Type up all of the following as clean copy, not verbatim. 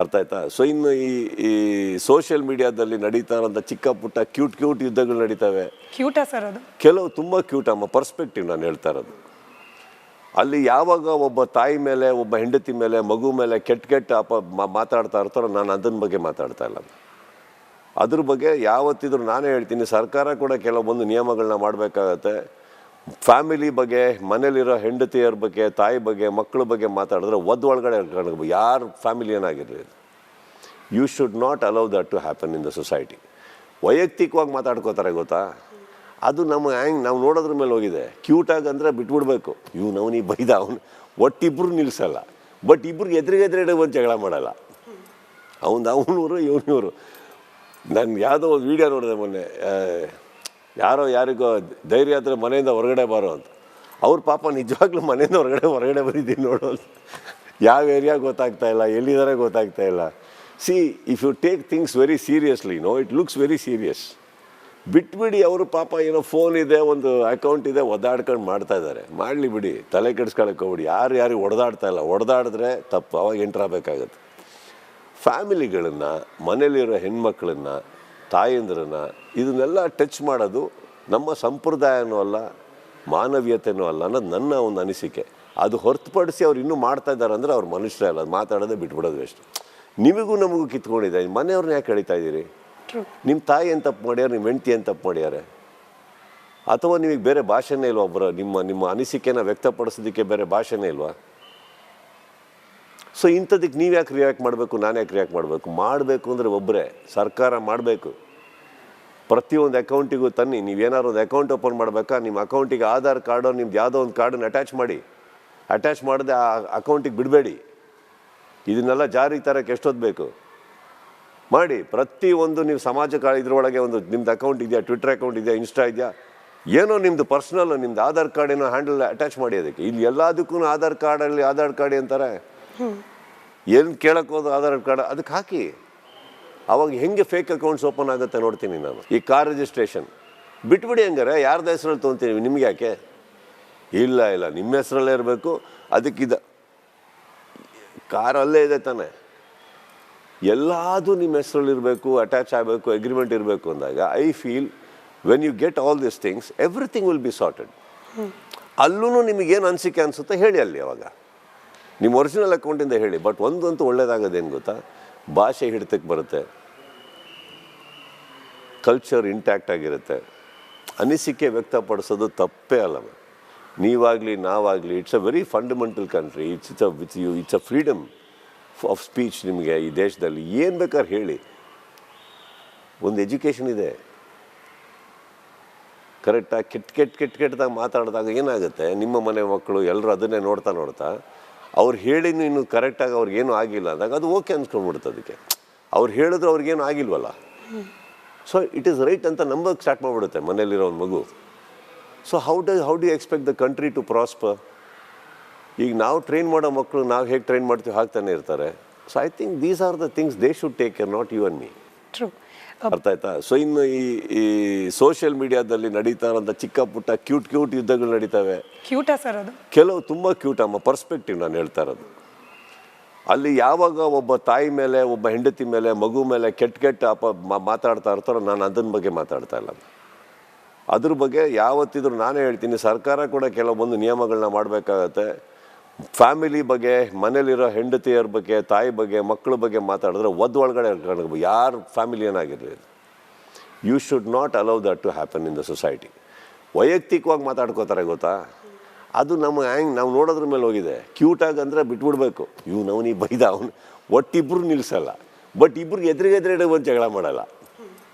ಅರ್ಥ ಆಯ್ತಾ? ಸೊ ಇನ್ನು ಈ ಸೋಷಿಯಲ್ ಮೀಡಿಯಾದಲ್ಲಿ ನಡೀತಾ ಇರೋಂಥ ಚಿಕ್ಕ ಪುಟ್ಟ ಕ್ಯೂಟ್ ಯುದ್ಧಗಳು ನಡೀತವೆ. ಕ್ಯೂಟಾ ಸರ್ ಅದು? ಕೆಲವು ತುಂಬ ಕ್ಯೂಟ್ ಅಮ್ಮ, ಪರ್ಸ್ಪೆಕ್ಟಿವ್ ನಾನು ಹೇಳ್ತಾ ಇರೋದು. ಅಲ್ಲಿ ಯಾವಾಗ ಒಬ್ಬ ತಾಯಿ ಮೇಲೆ, ಒಬ್ಬ ಹೆಂಡತಿ ಮೇಲೆ, ಮಗು ಮೇಲೆ ಕೆಟ್ಟ ಮಾತಾಡ್ತಾ ಇರ್ತಾರೋ, ನಾನು ಅದನ್ನ ಬಗ್ಗೆ ಮಾತಾಡ್ತಾ ಇಲ್ಲ. ಅದ್ರ ಬಗ್ಗೆ ಯಾವತ್ತಿದ್ರು ನಾನೇ ಹೇಳ್ತೀನಿ, ಸರ್ಕಾರ ಕೂಡ ಕೆಲವೊಂದು ನಿಯಮಗಳನ್ನ ಮಾಡಬೇಕಾಗತ್ತೆ. ಫ್ಯಾಮಿಲಿ ಬಗ್ಗೆ, ಮನೇಲಿರೋ ಹೆಂಡತಿಯರ ಬಗ್ಗೆ, ತಾಯಿ ಬಗ್ಗೆ, ಮಕ್ಕಳ ಬಗ್ಗೆ ಮಾತಾಡಿದ್ರೆ ಒಳಗಡೆ ಯಾರು ಫ್ಯಾಮಿಲಿ ಏನಾಗಿರಲಿ, you should not allow that to happen in the society. ವೈಯಕ್ತಿಕವಾಗಿ ಮಾತಾಡ್ಕೋತಾರೆ ಗೊತ್ತಾ, ಅದು ನಾವು ನೋಡೋದ್ರ ಮೇಲೆ ಹೋಗಿದೆ. ಕ್ಯೂಟಾಗಿ ಅಂದರೆ ಬಿಟ್ಬಿಡ್ಬೇಕು, ಅವನಿಗೆ ಬೈದ ಒಟ್ಟಿಬ್ರು ನಿಲ್ಲಿಸಲ್ಲ, ಬಟ್ ಇಬ್ರಿಗೆ ಎದುರಿಗೆ ಒಂದು ಜಗಳ ಮಾಡಲ್ಲ. ಅವನೂರು ಇವನೂರು. ನಾನು ಯಾವುದೋ ಒಂದು ವೀಡಿಯೋ ನೋಡಿದೆ ಮೊನ್ನೆ, ಯಾರಿಗೋ ಧೈರ್ಯ ಆದರೆ ಮನೆಯಿಂದ ಹೊರಗಡೆ ಬಾರೋ ಅಂತ. ಅವ್ರ ಪಾಪ ನಿಜವಾಗ್ಲೂ ಮನೆಯಿಂದ ಹೊರಗಡೆ ಬಂದಿದ್ದೀನಿ ನೋಡೋ, ಯಾವ ಏರಿಯಾ ಗೊತ್ತಾಗ್ತಾ ಇಲ್ಲ, ಎಲ್ಲಿದ್ದಾರೆ ಗೊತ್ತಾಗ್ತಾ ಇಲ್ಲ. See, if you take things very seriously, it looks very serious. ಬಿಟ್ಬಿಡಿ. ಅವರು ಪಾಪ ಏನೋ ಫೋನ್ ಇದೆ, ಒಂದು ಅಕೌಂಟ್ ಇದೆ, ಒದ್ದಾಡ್ಕೊಂಡು ಮಾಡ್ತಾ ಇದ್ದಾರೆ, ಮಾಡಲಿ ಬಿಡಿ, ತಲೆ ಕೆಡಿಸ್ಕೊಳಕ್ಕೆ ಹೋಗ್ಬಿಡಿ. ಯಾರಿಗೆ ಹೊಡೆದಾಡ್ತಾ ಇಲ್ಲ, ಹೊಡೆದಾಡಿದ್ರೆ ತಪ್ಪು, ಅವಾಗ ಎಂಟ್ರಾಗಬೇಕಾಗತ್ತೆ. ಫ್ಯಾಮಿಲಿಗಳನ್ನು, ಮನೇಲಿರೋ ಹೆಣ್ಮಕ್ಳನ್ನ, ತಾಯಂದ್ರನ್ನ, ಇದನ್ನೆಲ್ಲ ಟಚ್ ಮಾಡೋದು ನಮ್ಮ ಸಂಪ್ರದಾಯನೂ ಅಲ್ಲ, ಮಾನವೀಯತೆಯೂ ಅಲ್ಲ ಅನ್ನೋದು ನನ್ನ ಒಂದು ಅನಿಸಿಕೆ. ಅದು ಹೊರತುಪಡಿಸಿ ಅವ್ರು ಇನ್ನೂ ಮಾಡ್ತಾ ಇದ್ದಾರೆ ಅಂದರೆ ಅವ್ರು ಮನುಷ್ಯರೇ ಅಲ್ಲ, ಅದು ಮಾತಾಡೋದೇ ಬಿಟ್ಬಿಡೋದು ಎಷ್ಟು. ನಿಮಗೂ ನಮಗೂ ಕಿತ್ಕೊಂಡಿದೆ, ಮನೆಯವ್ರನ್ನ ಯಾಕೆ ಕಳೀತಾ ಇದ್ದೀರಿ? ನಿಮ್ಮ ತಾಯಿ ಏನು ತಪ್ಪು ಮಾಡ್ಯಾರ, ನಿಮ್ಮ ಹೆಂಡತಿ ಏನು ತಪ್ಪು ಮಾಡ್ಯಾರೆ? ಅಥವಾ ನಿಮಗೆ ಬೇರೆ ಭಾಷೆನೇ ಇಲ್ವಾ? ಒಬ್ಬರು ನಿಮ್ಮ ಅನಿಸಿಕೆನ ವ್ಯಕ್ತಪಡಿಸೋದಕ್ಕೆ ಬೇರೆ ಭಾಷೆನೇ ಇಲ್ವಾ? ಸೊ ಇಂಥದಕ್ಕೆ ನೀವು ಯಾಕೆ ರಿಯಾಕ್ಟ್ ಮಾಡಬೇಕು, ನಾನು ಯಾಕೆ ರಿಯಾಕ್ಟ್ ಮಾಡಬೇಕು? ಮಾಡಬೇಕು ಅಂದರೆ ಒಬ್ಬರೇ ಸರ್ಕಾರ ಮಾಡಬೇಕು. ಪ್ರತಿಯೊಂದು ಅಕೌಂಟಿಗೂ ತನ್ನಿ. ನೀವೇನಾದ್ರು ಒಂದು ಅಕೌಂಟ್ ಓಪನ್ ಮಾಡಬೇಕಾ, ನಿಮ್ಮ ಅಕೌಂಟಿಗೆ ಆಧಾರ್ ಕಾರ್ಡೋ ನಿಮ್ದು ಯಾವುದೋ ಒಂದು ಕಾರ್ಡನ್ನು ಅಟ್ಯಾಚ್ ಮಾಡಿ. ಅಟ್ಯಾಚ್ ಮಾಡದೆ ಆ ಅಕೌಂಟಿಗೆ ಬಿಡಬೇಡಿ. ಇದನ್ನೆಲ್ಲ ಜಾರಿಗೆ ತರಕ್ಕೆ ಎಷ್ಟೊತ್ತು ಬೇಕು ಮಾಡಿ. ಪ್ರತಿಯೊಂದು ನೀವು ಸಮಾಜ ಇದ್ರೊಳಗೆ ಒಂದು ನಿಮ್ದು ಅಕೌಂಟ್ ಇದೆಯಾ, ಟ್ವಿಟರ್ ಅಕೌಂಟ್ ಇದೆಯಾ, ಇನ್ಸ್ಟಾ ಇದೆಯಾ, ಏನೋ ನಿಮ್ಮದು ಪರ್ಸ್ನಲ್, ನಿಮ್ದು ಆಧಾರ್ ಕಾರ್ಡ್ ಏನೋ ಹ್ಯಾಂಡಲ್ ಅಟ್ಯಾಚ್ ಮಾಡಿ ಅದಕ್ಕೆ. ಇಲ್ಲಿ ಎಲ್ಲದಕ್ಕೂ ಆಧಾರ್ ಕಾರ್ಡ್ ಅಂತಾರೆ. ಏನು ಕೇಳಕ್ಕೆ ಹೋದ ಆಧಾರ್ ಕಾರ್ಡ್ ಅದಕ್ಕೆ ಹಾಕಿ. ಅವಾಗ ಹೆಂಗೆ ಫೇಕ್ ಅಕೌಂಟ್ಸ್ ಓಪನ್ ಆಗುತ್ತೆ ನೋಡ್ತೀನಿ ನಾನು. ಈ ಕಾರ್ ರಿಜಿಸ್ಟ್ರೇಷನ್ ಬಿಟ್ಬಿಡಿ, ಹಂಗಾರೆ ಯಾರ್ದು ಹೆಸರಲ್ಲಿ ತೊಗೊತೀವಿ, ನಿಮ್ಗೆ ಯಾಕೆ? ಇಲ್ಲ ನಿಮ್ಮ ಹೆಸರಲ್ಲೇ ಇರಬೇಕು. ಅದಕ್ಕಿದ ಕಾರ್ ಅಲ್ಲೇ ಇದೆ ತಾನೆ, ಎಲ್ಲದೂ ನಿಮ್ಮ ಹೆಸರಲ್ಲಿರಬೇಕು, ಅಟ್ಯಾಚ್ ಆಗಬೇಕು, ಅಗ್ರಿಮೆಂಟ್ ಇರಬೇಕು ಅಂದಾಗ I feel when you get all this things everything will be sorted. ಅಲ್ಲೂ ನಿಮಗೇನು ಅನಿಸಿಕೆ ಅನಿಸುತ್ತೆ ಹೇಳಿ ಅಲ್ಲಿ. ಅವಾಗ ನಿಮ್ಮ ಒರಿಜಿನಲ್ ಅಕೌಂಟಿಂದ ಹೇಳಿ. ಬಟ್ ಒಂದಂತೂ ಒಳ್ಳೇದಾಗೋದೇನು ಗೊತ್ತಾ, ಭಾಷೆ ಹಿಡಿತಕ್ಕೆ ಬರುತ್ತೆ, ಕಲ್ಚರ್ ಇಂಟ್ಯಾಕ್ಟ್ ಆಗಿರುತ್ತೆ. ಅನಿಸಿಕೆ ವ್ಯಕ್ತಪಡಿಸೋದು ತಪ್ಪೇ ಅಲ್ಲ. ನೀವಾಗಲಿ ನಾವಾಗಲಿ, it's a very fundamental country. It's a freedom of speech. ನಿಮಗೆ ಈ ದೇಶದಲ್ಲಿ ಏನು ಬೇಕಾದ್ರೆ ಹೇಳಿ. ಒಂದು ಎಜುಕೇಷನ್ ಇದೆ. ಕರೆಕ್ಟಾಗಿ ಕೆಟ್ಟದಾಗ ಮಾತಾಡಿದಾಗ ಏನಾಗುತ್ತೆ, ನಿಮ್ಮ ಮನೆ ಮಕ್ಕಳು ಎಲ್ಲರೂ ಅದನ್ನೇ ನೋಡ್ತಾ ಅವ್ರು ಹೇಳಿನೂ ಇನ್ನು ಕರೆಕ್ಟಾಗಿ ಅವ್ರಿಗೇನು ಆಗಿಲ್ಲ ಅಂದಾಗ ಅದು ಓಕೆ ಅನ್ಸ್ಕೊಂಡ್ಬಿಡುತ್ತೆ. ಅದಕ್ಕೆ ಅವ್ರು ಹೇಳಿದ್ರು ಅವ್ರಿಗೇನು ಆಗಿಲ್ವಲ್ಲ, ಸೊ ಇಟ್ ಈಸ್ ರೈಟ್ ಅಂತ ನಂಬಕ್ಕೆ ಸ್ಟಾರ್ಟ್ ಮಾಡಿಬಿಡುತ್ತೆ ಮನೇಲಿರೋ ಒಂದು ಮಗು. So how do expect the country to prosper? ಈಗ ನಾವು ಟ್ರೈನ್ ಮಾಡೋ ಮಕ್ಕಳು ನಾವು ಹೇಗೆ ಟ್ರೈನ್ ಮಾಡ್ತೀವಿ ಹಾಕ್ತಾನೆ ಇರ್ತಾರೆ. So I think these are the things they should take care, not you and me. ಅರ್ಥ ಆಯ್ತಾ? ಸೊ ಇನ್ನು ಈ ಸೋಷಿಯಲ್ ಮೀಡಿಯಾದಲ್ಲಿ ನಡೀತಾ ಇರೋಂಥ ಚಿಕ್ಕ ಪುಟ್ಟ ಕ್ಯೂಟ್ ಯುದ್ಧಗಳು ನಡೀತವೆ. ಕ್ಯೂಟಾ ಸರ್ ಅದು? ಕೆಲವು ತುಂಬ ಕ್ಯೂಟ್ ಅಮ್ಮ, ಪರ್ಸ್ಪೆಕ್ಟಿವ್ ನಾನು ಹೇಳ್ತಾ ಇರೋದು. ಅಲ್ಲಿ ಯಾವಾಗ ಒಬ್ಬ ತಾಯಿ ಮೇಲೆ, ಒಬ್ಬ ಹೆಂಡತಿ ಮೇಲೆ, ಮಗು ಮೇಲೆ ಕೆಟ್ಟ ಮಾತಾಡ್ತಾ ಇರ್ತಾರೋ, ನಾನು ಅದನ್ನ ಬಗ್ಗೆ ಮಾತಾಡ್ತಾ ಇಲ್ಲ. ಅದ್ರ ಬಗ್ಗೆ ಯಾವತ್ತಿದ್ರು ನಾನೇ ಹೇಳ್ತೀನಿ, ಸರ್ಕಾರ ಕೂಡ ಕೆಲವೊಂದು ನಿಯಮಗಳನ್ನ ಮಾಡಬೇಕಾಗತ್ತೆ. ಫ್ಯಾಮಿಲಿ ಬಗ್ಗೆ, ಮನೇಲಿರೋ ಹೆಂಡತಿಯರ ಬಗ್ಗೆ, ತಾಯಿ ಬಗ್ಗೆ, ಮಕ್ಕಳ ಬಗ್ಗೆ ಮಾತಾಡಿದ್ರೆ ಒಳಗಡೆ ಯಾರು ಫ್ಯಾಮಿಲಿ ಏನಾಗಿರಲಿ, you should not allow that to happen in the society. ವೈಯಕ್ತಿಕವಾಗಿ ಮಾತಾಡ್ಕೋತಾರೆ ಗೊತ್ತಾ, ಅದು ನಾವು ನೋಡೋದ್ರ ಮೇಲೆ ಹೋಗಿದೆ. ಕ್ಯೂಟಾಗಿ ಅಂದರೆ ಬಿಟ್ಬಿಡ್ಬೇಕು, ಅವನಿಗೆ ಬೈದ ಒಟ್ಟಿಬ್ರು ನಿಲ್ಲಿಸಲ್ಲ, ಬಟ್ ಇಬ್ರಿಗೆ ಎದುರಿಗೆ ಒಂದು ಜಗಳ ಮಾಡಲ್ಲ.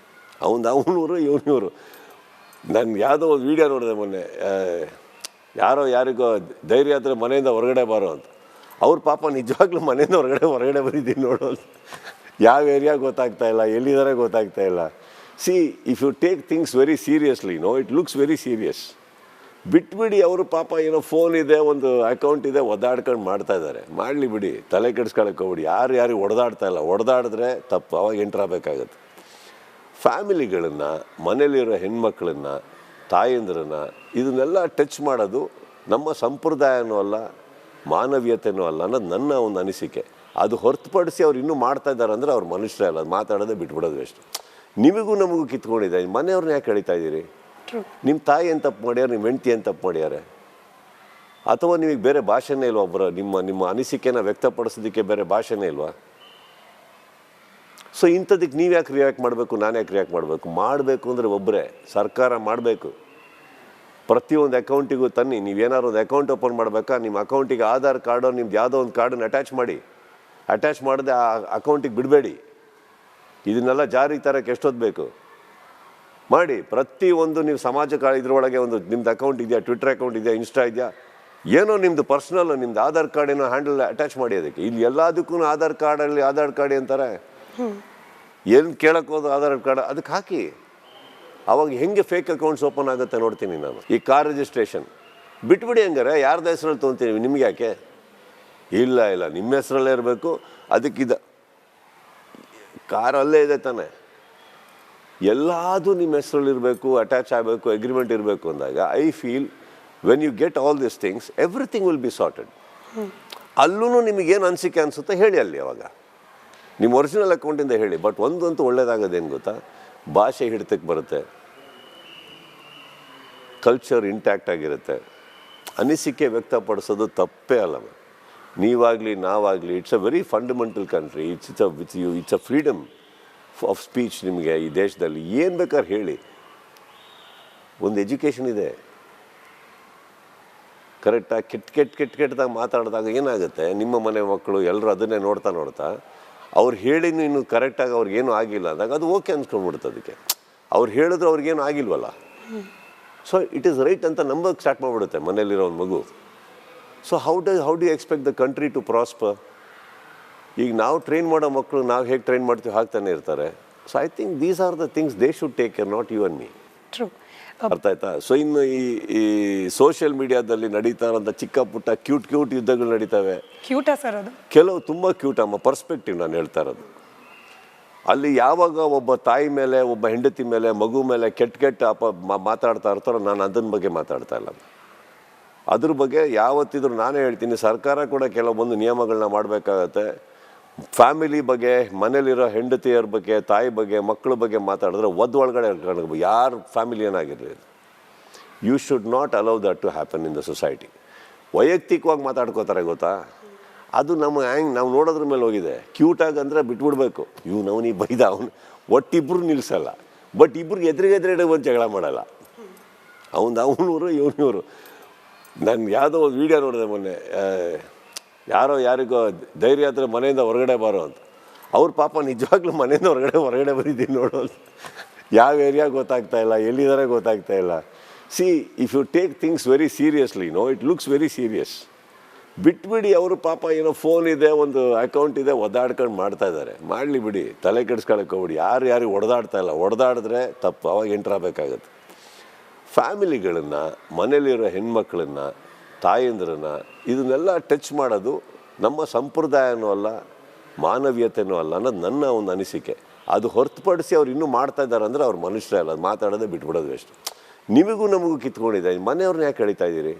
ಅವನೂರು ಇವನೂರು. ನಾನು ಯಾವುದೋ ಒಂದು ವೀಡಿಯೋ ನೋಡಿದೆ ಮೊನ್ನೆ, ಯಾರಿಗೋ ಧೈರ್ಯ ಆದರೆ ಮನೆಯಿಂದ ಹೊರಗಡೆ ಬಾರೋ ಅಂತ. ಅವ್ರ ಪಾಪ ನಿಜವಾಗ್ಲೂ ಮನೆಯಿಂದ ಹೊರಗಡೆ ಬಂದಿದ್ದೀನಿ ನೋಡೋ, ಯಾವ ಏರಿಯಾ ಗೊತ್ತಾಗ್ತಾ ಇಲ್ಲ, ಎಲ್ಲಿದ್ದಾರೆ ಗೊತ್ತಾಗ್ತಾ ಇಲ್ಲ. See, if you take things very seriously, it looks very serious. ಬಿಟ್ಬಿಡಿ. ಅವರು ಪಾಪ ಏನೋ ಫೋನ್ ಇದೆ, ಒಂದು ಅಕೌಂಟ್ ಇದೆ, ಒದ್ದಾಡ್ಕೊಂಡು ಮಾಡ್ತಾ ಇದ್ದಾರೆ, ಮಾಡಲಿ ಬಿಡಿ, ತಲೆ ಕೆಡಿಸ್ಕೊಳಕ್ಕೆ ಹೋಗ್ಬಿಡಿ. ಯಾರಿಗೆ ಹೊಡೆದಾಡ್ತಾ ಇಲ್ಲ, ಹೊಡೆದಾಡಿದ್ರೆ ತಪ್ಪು, ಅವಾಗ ಎಂಟ್ರಾಗಬೇಕಾಗತ್ತೆ. ಫ್ಯಾಮಿಲಿಗಳನ್ನು, ಮನೇಲಿರೋ ಹೆಣ್ಮಕ್ಳನ್ನ, ತಾಯಂದ್ರನ್ನ, ಇದನ್ನೆಲ್ಲ ಟಚ್ ಮಾಡೋದು ನಮ್ಮ ಸಂಪ್ರದಾಯನೂ ಅಲ್ಲ, ಮಾನವೀಯತೆಯೂ ಅಲ್ಲ ಅನ್ನೋದು ನನ್ನ ಒಂದು ಅನಿಸಿಕೆ. ಅದು ಹೊರತುಪಡಿಸಿ ಅವ್ರು ಇನ್ನೂ ಮಾಡ್ತಾ ಇದ್ದಾರೆ ಅಂದರೆ ಅವ್ರು ಮನುಷ್ಯರೇ ಅಲ್ಲ, ಅದು ಮಾತಾಡೋದೇ ಬಿಟ್ಬಿಡೋದು ಎಷ್ಟು. ನಿಮಗೂ ನಮಗೂ ಕಿತ್ಕೊಂಡಿದೆ, ಮನೆಯವ್ರನ್ನ ಯಾಕೆ ಕಳೀತಾ ಇದ್ದೀರಿ? ನಿಮ್ಮ ತಾಯಿ ಏನು ತಪ್ಪು ಮಾಡ್ಯಾರ, ನಿಮ್ಮ ಹೆಂಡತಿ ಏನು ತಪ್ಪು ಮಾಡ್ಯಾರೆ? ಅಥವಾ ನಿಮಗೆ ಬೇರೆ ಭಾಷೆನೇ ಇಲ್ವಾ? ಒಬ್ಬರು ನಿಮ್ಮ ಅನಿಸಿಕೆನ ವ್ಯಕ್ತಪಡಿಸೋದಕ್ಕೆ ಬೇರೆ ಭಾಷೆನೇ ಇಲ್ವಾ? ಸೊ ಇಂಥದಕ್ಕೆ ನೀವು ಯಾಕೆ ರಿಯಾಕ್ಟ್ ಮಾಡಬೇಕು, ನಾನು ಯಾಕೆ ರಿಯಾಕ್ಟ್ ಮಾಡಬೇಕು? ಮಾಡಬೇಕು ಅಂದರೆ ಒಬ್ಬರೇ ಸರ್ಕಾರ ಮಾಡಬೇಕು. ಪ್ರತಿಯೊಂದು ಅಕೌಂಟಿಗೂ ತನ್ನಿ. ನೀವೇನಾದ್ರು ಒಂದು ಅಕೌಂಟ್ ಓಪನ್ ಮಾಡಬೇಕಾ, ನಿಮ್ಮ ಅಕೌಂಟಿಗೆ ಆಧಾರ್ ಕಾರ್ಡು ನಿಮ್ದು ಯಾವುದೋ ಒಂದು ಕಾರ್ಡನ್ನು ಅಟ್ಯಾಚ್ ಮಾಡಿ. ಅಟ್ಯಾಚ್ ಮಾಡದೆ ಆ ಅಕೌಂಟಿಗೆ ಬಿಡಬೇಡಿ. ಇದನ್ನೆಲ್ಲ ಜಾರಿಗೆ ತರಕ್ಕೆ ಎಷ್ಟೊತ್ತು ಬೇಕು ಮಾಡಿ. ಪ್ರತಿಯೊಂದು ನೀವು ಸಮಾಜ ಇದ್ರೊಳಗೆ ಒಂದು ನಿಮ್ದು ಅಕೌಂಟ್ ಇದೆಯಾ, ಟ್ವಿಟರ್ ಅಕೌಂಟ್ ಇದೆಯಾ, ಇನ್ಸ್ಟಾ ಇದೆಯಾ, ಏನೋ ನಿಮ್ಮದು ಪರ್ಸ್ನಲ್ ನಿಮ್ದು ಆಧಾರ್ ಕಾರ್ಡ್ ಏನೋ ಹ್ಯಾಂಡಲ್ ಅಟ್ಯಾಚ್ ಮಾಡಿ ಅದಕ್ಕೆ. ಇಲ್ಲಿ ಎಲ್ಲದಕ್ಕೂ ಆಧಾರ್ ಕಾರ್ಡ್ ಅಂತಾರೆ. ಏನು ಕೇಳಕ್ಕೆ ಹೋದ ಆಧಾರ್ ಕಾರ್ಡ್ ಅದಕ್ಕೆ ಹಾಕಿ. ಅವಾಗ ಹೆಂಗೆ ಫೇಕ್ ಅಕೌಂಟ್ಸ್ ಓಪನ್ ಆಗುತ್ತೆ ನೋಡ್ತೀನಿ ನಾನು. ಈ ಕಾರ್ ರಿಜಿಸ್ಟ್ರೇಷನ್ ಬಿಟ್ಬಿಡಿ, ಹಂಗಾರೆ ಯಾರ್ದು ಹೆಸರಲ್ಲಿ ತೊಗೊತೀವಿ, ನಿಮ್ಗೆ ಯಾಕೆ? ಇಲ್ಲ ನಿಮ್ಮ ಹೆಸರಲ್ಲೇ ಇರಬೇಕು. ಅದಕ್ಕಿದ ಕಾರ್ ಅಲ್ಲೇ ಇದೆ ತಾನೆ, ಎಲ್ಲದೂ ನಿಮ್ಮ ಹೆಸರಲ್ಲಿರಬೇಕು, ಅಟ್ಯಾಚ್ ಆಗಬೇಕು, ಅಗ್ರಿಮೆಂಟ್ ಇರಬೇಕು ಅಂದಾಗ I feel when you get all this things everything will be sorted. ಅಲ್ಲೂ ನಿಮಗೇನು ಅನಿಸಿಕೆ ಅನಿಸುತ್ತೆ ಹೇಳಿ ಅಲ್ಲಿ. ಅವಾಗ ನಿಮ್ಮ ಒರಿಜಿನಲ್ ಅಕೌಂಟಿಂದ ಹೇಳಿ. ಬಟ್ ಒಂದಂತೂ ಒಳ್ಳೇದಾಗೋದೇನು ಗೊತ್ತಾ, ಭಾಷೆ ಹಿಡಿತಕ್ಕೆ ಬರುತ್ತೆ, ಕಲ್ಚರ್ ಇಂಟ್ಯಾಕ್ಟ್ ಆಗಿರುತ್ತೆ. ಅನಿಸಿಕೆ ವ್ಯಕ್ತಪಡಿಸೋದು ತಪ್ಪೇ ಅಲ್ಲ. ನೀವಾಗಲಿ ನಾವಾಗಲಿ, it's a very fundamental country. It's a freedom of speech. ನಿಮಗೆ ಈ ದೇಶದಲ್ಲಿ ಏನು ಬೇಕಾದ್ರೆ ಹೇಳಿ. ಒಂದು ಎಜುಕೇಷನ್ ಇದೆ. ಕರೆಕ್ಟಾಗಿ ಕೆಟ್ಟದಾಗ ಮಾತಾಡಿದಾಗ ಏನಾಗುತ್ತೆ, ನಿಮ್ಮ ಮನೆ ಮಕ್ಕಳು ಎಲ್ಲರೂ ಅದನ್ನೇ ನೋಡ್ತಾ ಅವ್ರು ಹೇಳಿನೂ ಇನ್ನು ಕರೆಕ್ಟಾಗಿ ಅವ್ರಿಗೇನು ಆಗಿಲ್ಲ ಅಂದಾಗ ಅದು ಓಕೆ ಅನ್ಸ್ಕೊಂಡ್ಬಿಡುತ್ತೆ. ಅದಕ್ಕೆ ಅವ್ರು ಹೇಳಿದ್ರು ಅವ್ರಿಗೇನು ಆಗಿಲ್ವಲ್ಲ, ಸೊ ಇಟ್ ಈಸ್ ರೈಟ್ ಅಂತ ನಂಬಕ್ಕೆ ಸ್ಟಾರ್ಟ್ ಮಾಡಿಬಿಡುತ್ತೆ ಮನೇಲಿರೋ ಒಂದು ಮಗು. So how do expect the country to prosper? ಈಗ ನಾವು ಟ್ರೈನ್ ಮಾಡೋ ಮಕ್ಕಳು ನಾವು ಹೇಗೆ ಟ್ರೈನ್ ಮಾಡ್ತೀವಿ ಹಾಕ್ತಾನೆ ಇರ್ತಾರೆ. So I think these are the things they should take care, not you and me. True. ಅರ್ಥ ಆಯ್ತಾ? ಸೊ ಇನ್ನು ಈ ಸೋಷಿಯಲ್ ಮೀಡಿಯಾದಲ್ಲಿ ನಡೀತಾ ಇರೋಂಥ ಚಿಕ್ಕ ಪುಟ್ಟ ಕ್ಯೂಟ್ ಯುದ್ಧಗಳು ನಡೀತವೆ. ಕ್ಯೂಟಾ ಸರ್ ಅದು? ಕೆಲವು ತುಂಬ ಕ್ಯೂಟ್ ಅಮ್ಮ. ಪರ್ಸ್ಪೆಕ್ಟಿವ್ ನಾನು ಹೇಳ್ತಾ ಇರೋದು. ಅಲ್ಲಿ ಯಾವಾಗ ಒಬ್ಬ ತಾಯಿ ಮೇಲೆ, ಒಬ್ಬ ಹೆಂಡತಿ ಮೇಲೆ, ಮಗು ಮೇಲೆ ಕೆಟ್ಟ ಮಾತಾಡ್ತಾ ಇರ್ತಾರೋ, ನಾನು ಅದನ್ನ ಬಗ್ಗೆ ಮಾತಾಡ್ತಾ ಇಲ್ಲ. ಅದ್ರ ಬಗ್ಗೆ ಯಾವತ್ತಿದ್ರು ನಾನೇ ಹೇಳ್ತೀನಿ, ಸರ್ಕಾರ ಕೂಡ ಕೆಲವೊಂದು ನಿಯಮಗಳನ್ನ ಮಾಡಬೇಕಾಗತ್ತೆ. ಫ್ಯಾಮಿಲಿ ಬಗ್ಗೆ, ಮನೇಲಿರೋ ಹೆಂಡತಿಯರ ಬಗ್ಗೆ, ತಾಯಿ ಬಗ್ಗೆ, ಮಕ್ಕಳ ಬಗ್ಗೆ ಮಾತಾಡಿದ್ರೆ ಒಳಗಡೆ ಯಾರ ಫ್ಯಾಮಿಲಿ ಏನಾಗಿರಲಿ, you should not allow that to happen in the society. ವೈಯಕ್ತಿಕವಾಗಿ ಮಾತಾಡ್ಕೋತಾರೆ ಗೊತ್ತಾ, ಅದು ನಾವು ನೋಡೋದ್ರ ಮೇಲೆ ಹೋಗಿದೆ. ಕ್ಯೂಟಾಗಿ ಅಂದರೆ ಬಿಟ್ಬಿಡ್ಬೇಕು. ಅವನಿಗೆ ಬೈದ ಒಟ್ಟಿಬ್ಬರು ನಿಲ್ಲಿಸಲ್ಲ. ಬಟ್ ಇಬ್ಬರಿಗೆ ಎದುರಿಗೆ ಒಂದು ಜಗಳ ಮಾಡಲ್ಲ. ಅವನೂರು ಇವನೂರು. ನಾನು ಯಾವುದೋ ಒಂದು ವೀಡಿಯೋ ನೋಡಿದೆ ಮೊನ್ನೆ, ಯಾರಿಗೋ ಧೈರ್ಯ ಆದರೆ ಮನೆಯಿಂದ ಹೊರಗಡೆ ಬಾರೋ ಅಂತ. ಅವ್ರ ಪಾಪ ನಿಜವಾಗ್ಲೂ ಮನೆಯಿಂದ ಹೊರಗಡೆ ಬಂದಿದ್ದೀನಿ ನೋಡೋ ಅಂತ. ಯಾವ ಏರಿಯಾ ಗೊತ್ತಾಗ್ತಾ ಇಲ್ಲ, ಎಲ್ಲಿದ್ದಾರೆ ಗೊತ್ತಾಗ್ತಾ ಇಲ್ಲ. See, if you take things very seriously, it looks very serious. ಬಿಟ್ಬಿಡಿ. ಅವರು ಪಾಪ ಏನೋ ಫೋನ್ ಇದೆ, ಒಂದು ಅಕೌಂಟ್ ಇದೆ, ಒದ್ದಾಡ್ಕೊಂಡು ಮಾಡ್ತಾ ಇದ್ದಾರೆ. ಮಾಡಲಿ ಬಿಡಿ, ತಲೆ ಕೆಡಿಸ್ಕೊಳಕ್ಕೆ ಹೋಗ್ಬಿಡಿ. ಯಾರಿಗೆ ಹೊಡೆದಾಡ್ತಾ ಇಲ್ಲ. ಹೊಡೆದಾಡಿದ್ರೆ ತಪ್ಪು, ಅವಾಗ ಎಂಟ್ರ್ ಆಗಬೇಕಾಗತ್ತೆ. ಫ್ಯಾಮಿಲಿಗಳನ್ನು, ಮನೇಲಿರೋ ಹೆಣ್ಮಕ್ಳನ್ನು, ತಾಯಂದ್ರನ್ನ, ಇದನ್ನೆಲ್ಲ ಟಚ್ ಮಾಡೋದು ನಮ್ಮ ಸಂಪ್ರದಾಯನೂ ಅಲ್ಲ, ಮಾನವೀಯತೆಯೂ ಅಲ್ಲ ಅನ್ನೋದು ನನ್ನ ಒಂದು ಅನಿಸಿಕೆ. ಅದು ಹೊರತುಪಡಿಸಿ ಅವ್ರು ಇನ್ನೂ ಮಾಡ್ತಾ ಇದ್ದಾರೆ ಅಂದರೆ ಅವ್ರು ಮನುಷ್ಯರೇ ಅಲ್ಲ, ಅದು ಮಾತಾಡೋದೇ ಬಿಟ್ಬಿಡೋದು ಎಷ್ಟು. ನಿಮಗೂ ನಮಗೂ ಕಿತ್ಕೊಂಡಿದೆ, ಮನೆಯವ್ರನ್ನ ಯಾಕೆ ಕಳೀತಾ ಇದ್ದೀರಿ?